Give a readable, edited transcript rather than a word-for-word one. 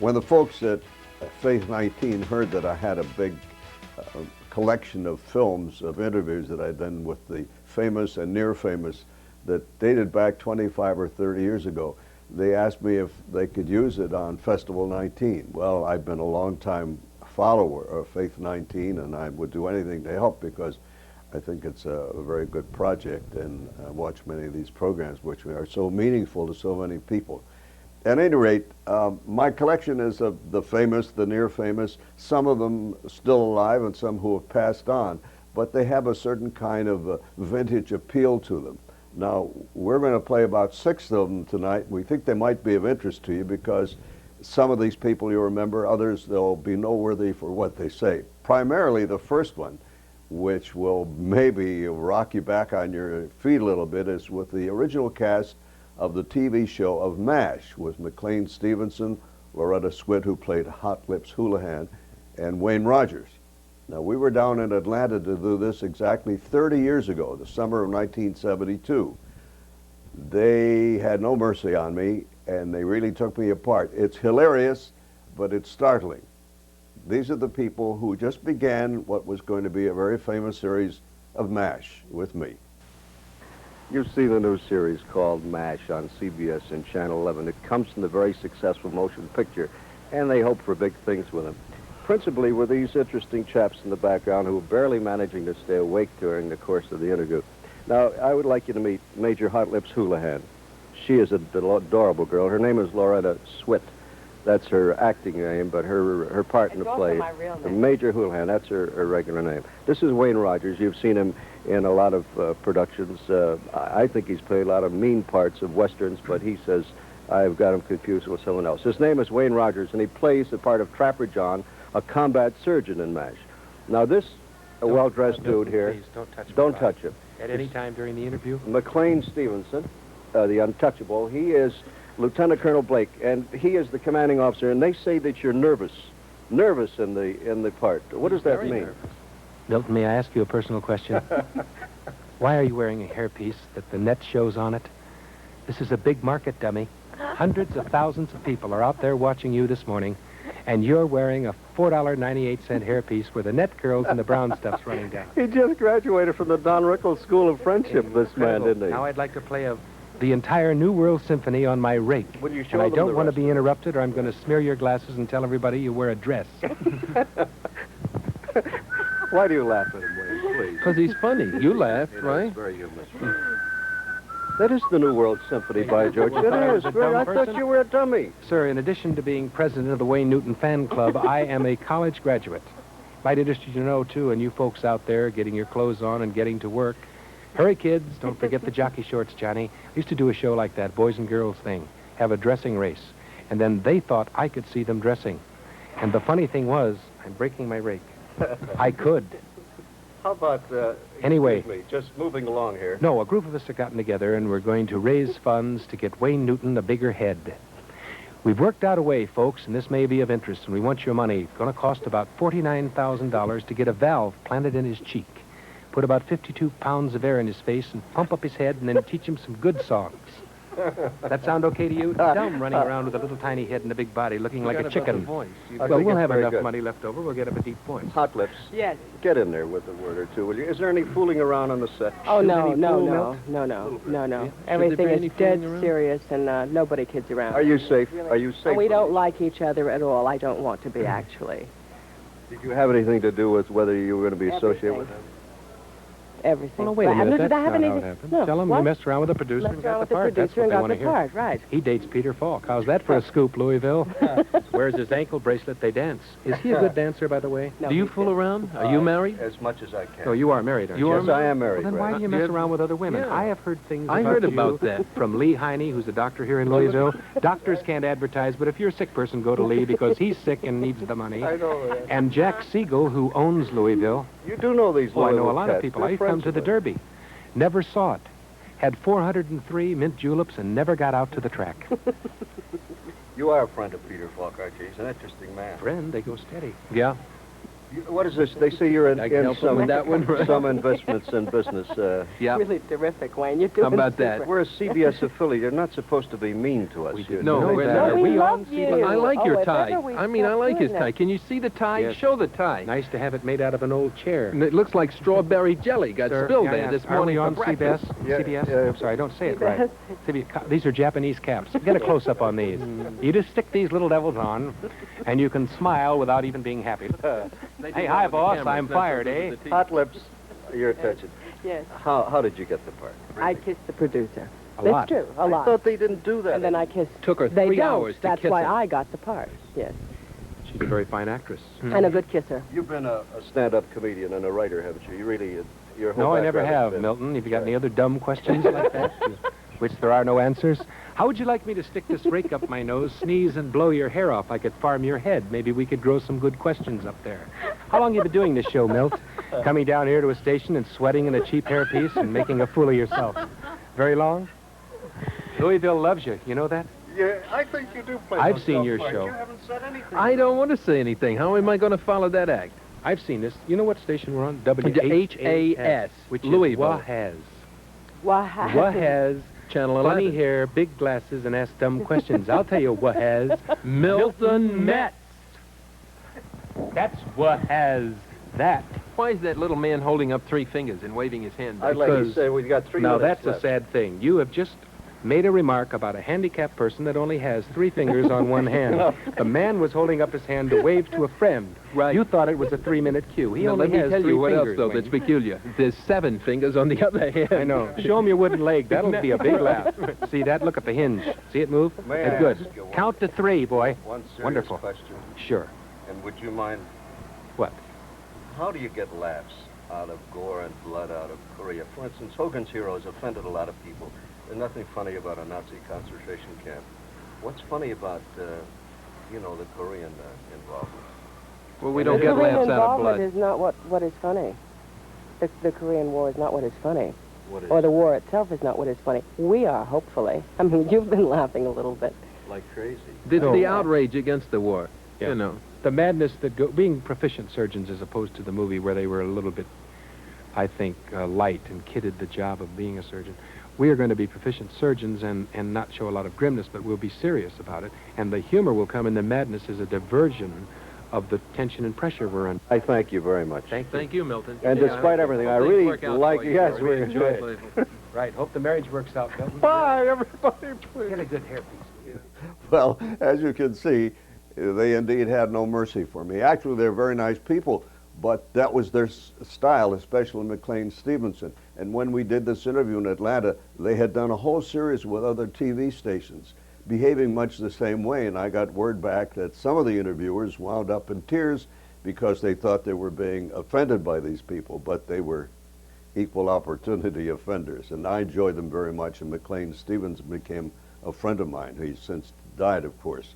When the folks at Faith 19 heard that I had a big collection of films, of interviews that I'd done with the famous and near famous that dated back 25 or 30 years ago, they asked me if they could use it on Festival 19. Well, I've been a long time follower of Faith 19, and I would do anything to help because I think it's a very good project, and I watch many of these programs which are so meaningful to so many people. At any rate, my collection is of the famous, the near famous, some of them still alive and some who have passed on, but they have a certain kind of vintage appeal to them. Now, we're going to play about 6 of them tonight. We think they might be of interest to you because some of these people you remember, others they'll be noteworthy for what they say. Primarily the first one, which will maybe rock you back on your feet a little bit, is with the original cast of the TV show of MASH, with McLean Stevenson, Loretta Swit, who played Hot Lips Houlihan, and Wayne Rogers. Now, we were down in Atlanta to do this exactly 30 years ago, the summer of 1972. They had no mercy on me, and they really took me apart. It's hilarious, but it's startling. These are the people who just began what was going to be a very famous series of MASH with me. You see the new series called MASH on CBS and Channel 11. It comes from the very successful motion picture, and they hope for big things with them. Principally were these interesting chaps in the background who were barely managing to stay awake during the course of the interview. Now, I would like you to meet Major Hot Lips Houlihan. She is an adorable girl. Her name is Loretta Swit. That's her acting name, but her part in the play, Major Houlihan, that's her regular name. This is Wayne Rogers. You've seen him in a lot of productions. I think he's played a lot of mean parts of westerns, but he says I've got him confused with someone else. His name is Wayne Rogers, and he plays the part of Trapper John, a combat surgeon in MASH. Now this well-dressed dude here, please, don't touch him. At any time during the interview? McLean Stevenson, the untouchable, he is Lieutenant Colonel Blake, and he is the commanding officer, and they say that you're nervous in the part. What does that mean? Nervous. Milton, may I ask you a personal question? Why are you wearing a hairpiece that the net shows on it? This is a big market, dummy. Hundreds of thousands of people are out there watching you this morning, and you're wearing a $4.98 hairpiece where the net curls and the brown stuff's running down. He just graduated from the Don Rickles School of Friendship, this man, didn't he? Now I'd like to play the entire New World Symphony on my rake. Will you show and I them don't the want to rest? be interrupted, or I'm going to smear your glasses and tell everybody you wear a dress. Why do you laugh at him, Wayne, please? Because he's funny. You laughed, It's right? very humorous. That is the New World Symphony, by George. You thought I It was is. a dumb I thought person? you were a dummy. Sir, in addition to being president of the Wayne Newton Fan Club, I am a college graduate. Might interest you to know, too, and you folks out there getting your clothes on and getting to work. Hurry, kids. Don't forget the jockey shorts, Johnny. I used to do a show like that, boys and girls thing, have a dressing race. And then they thought I could see them dressing. And the funny thing was, I'm breaking my rake. I could. How about, Anyway. excuse me, just moving along here. No, a group of us have gotten together, and we're going to raise funds to get Wayne Newton a bigger head. We've worked out a way, folks, and this may be of interest, and we want your money. It's going to cost about $49,000 to get a valve planted in his cheek, put about 52 pounds of air in his face, and pump up his head, and then teach him some good songs. That sound okay to you? Dumb running around with a little tiny head and a big body looking like a chicken. I Well, think we'll it's have very enough good. money left over. We'll get up a deep voice. Hot Lips. Yes. Get in there with a word or two, will you? Is there any fooling around on the set? Oh, no, any no, fool, no, Milt? no, no, no, no. Yeah. Should Everything there be is any dead fooling around? serious, and nobody kids around. Are you safe? Are you safe? And we with don't me? like each other at all. I don't want to be, actually. Did you have anything to do with whether you were going to be associated with him? Everything. Well, no, wait a minute. Did That's I have not how it anything? happened. No. Tell him What? we messed around with the producer and Messed got around the with the part. That's producer what and they got want to the hear. part, right. He dates Peter Falk. How's that for a scoop, Louisville? Wears his ankle bracelet, they dance. Is he a good dancer, by the way? No, Do you he fool didn't. around? Are you married? As much as I can. Oh, you are married, aren't you? Yes, I am married. Well, then why right. do you mess around with other women? Yeah. I have heard things I about heard you about that. from Lee Heine, who's a doctor here in Louisville. Doctors can't advertise, but if you're a sick person, go to Lee because he's sick and needs the money. I know that. And Jack Siegel, who owns Louisville. You do know these Oh, I know a Louisville lot of cats. people. They're I've come friends to the of mine. Derby. Never saw it. Had 403 mint juleps and never got out to the track. You are a friend of Peter Falk, aren't you? He's an interesting man. Friend, they go steady. Yeah. What is this? They say you're I can in help them with that one. some investments in business. Yeah. Really terrific, Wayne. You're doing How about super. that? We're a CBS affiliate. You're not supposed to be mean to us. We You didn't No, know we're that. not. No, we Are love on you. CBS? I like Oh, your if tie. ever we I mean, I stop like his doing tie. that. Can you see the tie? Yes. Show the tie. Nice to have it made out of an old chair. And it looks like strawberry jelly got Sir, spilled may I there ask, this are morning we on for breakfast. CBS? Yeah, CBS? yeah. I'm sorry, I don't say it CBS. right. These are Japanese caps. Get a close-up on these. You just stick these little devils on, and you can smile without even being happy. Hey, hi, boss. I'm fired, eh? Hot lips, your attention. Yes. How did you get the part? I kissed the producer. A That's lot. true. A I lot. thought they didn't do that. And then I kissed. Took her They 3 don't. hours to That's kiss why him. I got the part. Yes. She's a very fine actress. And a good kisser. You've been a stand-up comedian and a writer, haven't you? You really, your whole No, I never background has have, been- Milton. Have you got any other dumb questions like that, to which there are no answers? How would you like me to stick this rake up my nose, sneeze, and blow your hair off? I could farm your head. Maybe we could grow some good questions up there. How long you been doing this show, Milt? Coming down here to a station and sweating in a cheap hairpiece and making a fool of yourself. Very long? Louisville loves you. You know that? Yeah, I think you do play. I've those seen tough your parts. show. You haven't said anything. I don't want to say anything. How am I going to follow that act? I've seen this. You know what station we're on? WHAS, which Louisville. is Wahaz. Wahaz. Wahaz. Channel Funny 11. hair, big glasses, and ask dumb questions. I'll tell you what has. Milton Metz. That's what has that. Why is that little man holding up 3 fingers and waving his hand? I'd like to Because- say we've got 3 Now, minutes that's left. a sad thing. You have just made a remark about a handicapped person that only has 3 fingers on one hand. The man was holding up his hand to wave to a friend. Right. You thought it was a 3-minute cue. He Now, only let me has tell 3 you what else, fingers, though, Wayne. that's peculiar. There's 7 fingers on the other hand. I know. Show him your wooden leg. That'll be a big laugh. See that? Look at the hinge. See it move? May That's I good. ask you one- Count to 3, boy. One serious Wonderful. question, Sure. and would you mind? What? How do you get laughs out of gore and blood out of Korea? For instance, Hogan's Heroes offended a lot of people. There's nothing funny about a Nazi concentration camp. What's funny about, the Korean involvement? Well, we The don't get Korean laughs out of involvement blood. is not what is funny. The Korean War is not what is funny. What is Or the war itself is not what is funny. We are, hopefully. I mean, you've been laughing a little bit. like crazy? It's No. the outrage against the war. Yeah. You know. The madness that being proficient surgeons as opposed to the movie where they were a little bit, I think, light and kidded the job of being a surgeon. We are going to be proficient surgeons and not show a lot of grimness, but we'll be serious about it. And the humor will come in the madness as a diversion of the tension and pressure we're under. I thank you very much. Thank you, Milton. And Yeah, despite everything, I hope things really work out like. for you. Yes, I we really enjoyed it. Right. Hope the marriage works out, Milton. Bye, everybody. Get a good hairpiece. Well, as you can see, they indeed had no mercy for me. Actually, they're very nice people, but that was their style, especially McLean Stevenson. And when we did this interview in Atlanta, they had done a whole series with other TV stations, behaving much the same way. And I got word back that some of the interviewers wound up in tears because they thought they were being offended by these people, but they were equal opportunity offenders. And I enjoyed them very much, and McLean Stevenson became a friend of mine. He's since died, of course.